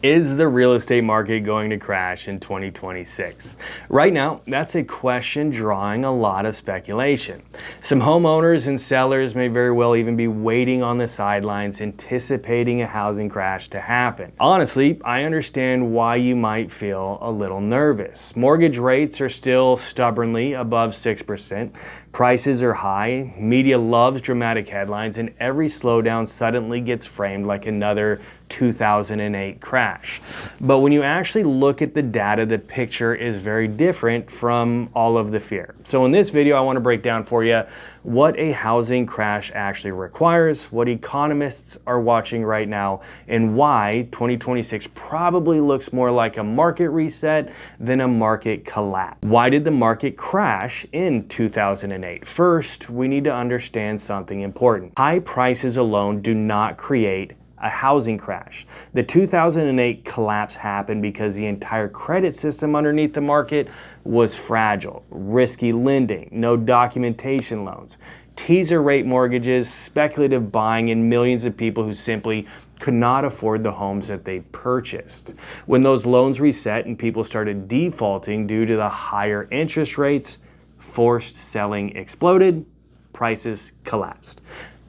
Is the real estate market going to crash in 2026? Right now, that's a question drawing a lot of speculation. Some homeowners and sellers may very well even be waiting on the sidelines, anticipating a housing crash to happen. Honestly, I understand why you might feel a little nervous. Mortgage rates are still stubbornly above 6%. Prices are high, media loves dramatic headlines, and every slowdown suddenly gets framed like another 2008 crash. But when you actually look at the data, the picture is very different from all of the fear. So in this video, I want to break down for you what a housing crash actually requires, what economists are watching right now, and why 2026 probably looks more like a market reset than a market collapse. Why did the market crash in 2008? First, we need to understand something important. High prices alone do not create a housing crash. The 2008 collapse happened because the entire credit system underneath the market was fragile, risky lending, no documentation loans, teaser rate mortgages, speculative buying, and millions of people who simply could not afford the homes that they purchased. When those loans reset and people started defaulting due to the higher interest rates, forced selling exploded, prices collapsed.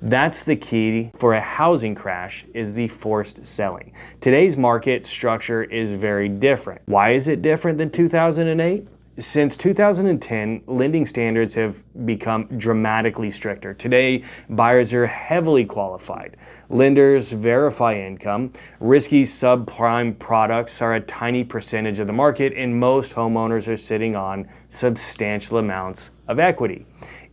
That's the key for a housing crash, is the forced selling. Today's market structure is very different. Why is it different than 2008? Since 2010, lending standards have become dramatically stricter. Today, buyers are heavily qualified. Lenders verify income. Risky subprime products are a tiny percentage of the market, and most homeowners are sitting on substantial amounts of equity.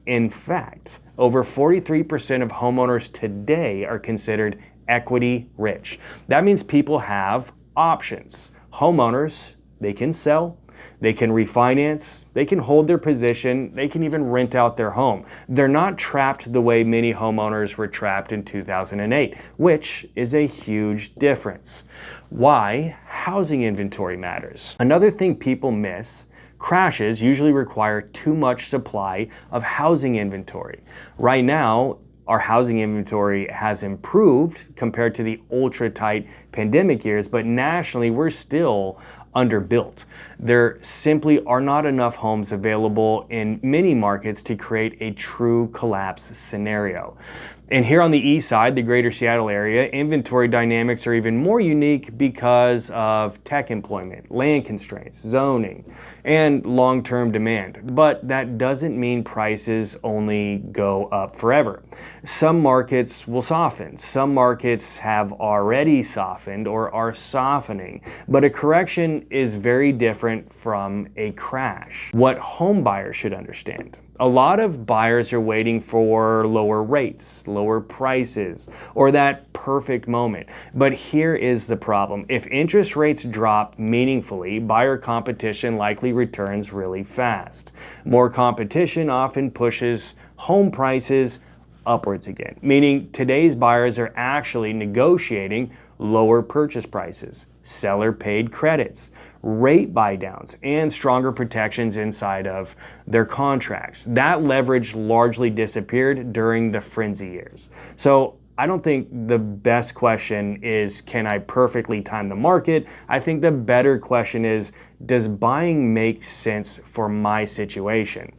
In fact, over 43% of homeowners today are considered equity rich. That means people have options. Homeowners, they can sell, they can refinance, they can hold their position, they can even rent out their home. They're not trapped the way many homeowners were trapped in 2008, which is a huge difference. Why housing inventory matters. Another thing people miss: crashes usually require too much supply of housing inventory. Right now, our housing inventory has improved compared to the ultra-tight pandemic years, but nationally, we're still underbuilt. There simply are not enough homes available in many markets to create a true collapse scenario. And here on the Eastside, the greater Seattle area, inventory dynamics are even more unique because of tech employment, land constraints, zoning, and long-term demand. But that doesn't mean prices only go up forever. Some markets will soften. Some markets have already softened or are softening. But a correction is very different from a crash. What home buyers should understand: a lot of buyers are waiting for lower rates, lower prices, or that perfect moment. But here is the problem. If interest rates drop meaningfully, buyer competition likely returns really fast. More competition often pushes home prices upwards again, meaning today's buyers are actually negotiating lower purchase prices, seller paid credits, rate buy downs, and stronger protections inside of their contracts. That leverage largely disappeared during the frenzy years. So I don't think the best question is, can I perfectly time the market? I think the better question is, does buying make sense for my situation?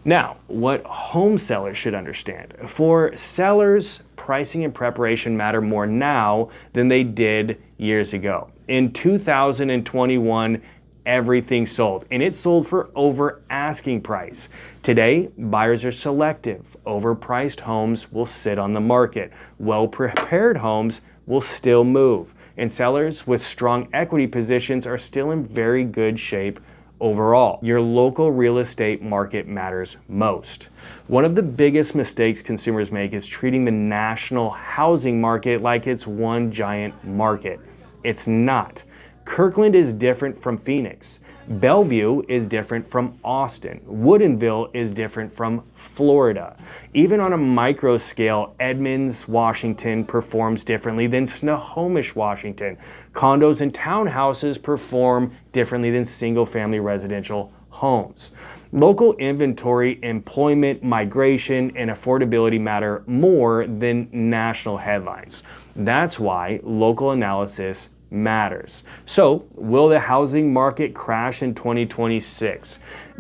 Now, what home sellers should understand. For sellers, pricing and preparation matter more now than they did years ago. In 2021, everything sold, and it sold for over asking price. Today, buyers are selective. Overpriced homes will sit on the market. Well-prepared homes will still move, and sellers with strong equity positions are still in very good shape overall. Your local real estate market matters most. One of the biggest mistakes consumers make is treating the national housing market like it's one giant market. It's not. Kirkland is different from Phoenix. Bellevue is different from Austin. Woodinville is different from Florida. Even on a micro scale, Edmonds, Washington performs differently than Snohomish, Washington. Condos and townhouses perform differently than single-family residential homes. Local inventory, employment, migration, and affordability matter more than national headlines. That's why local analysis matters. So, will the housing market crash in 2026?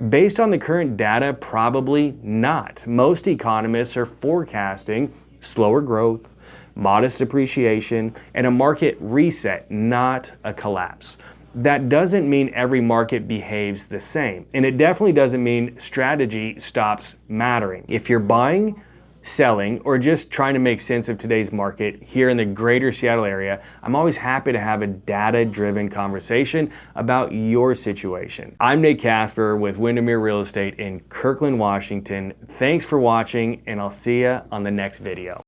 Based on the current data, probably not. Most economists are forecasting slower growth, modest appreciation, and a market reset, not a collapse. That doesn't mean every market behaves the same, and it definitely doesn't mean strategy stops mattering. If you're buying, selling, or just trying to make sense of today's market here in the greater Seattle area, I'm always happy to have a data-driven conversation about your situation. I'm Nate Casper with Windermere Real Estate in Kirkland, Washington. Thanks for watching, and I'll see you on the next video.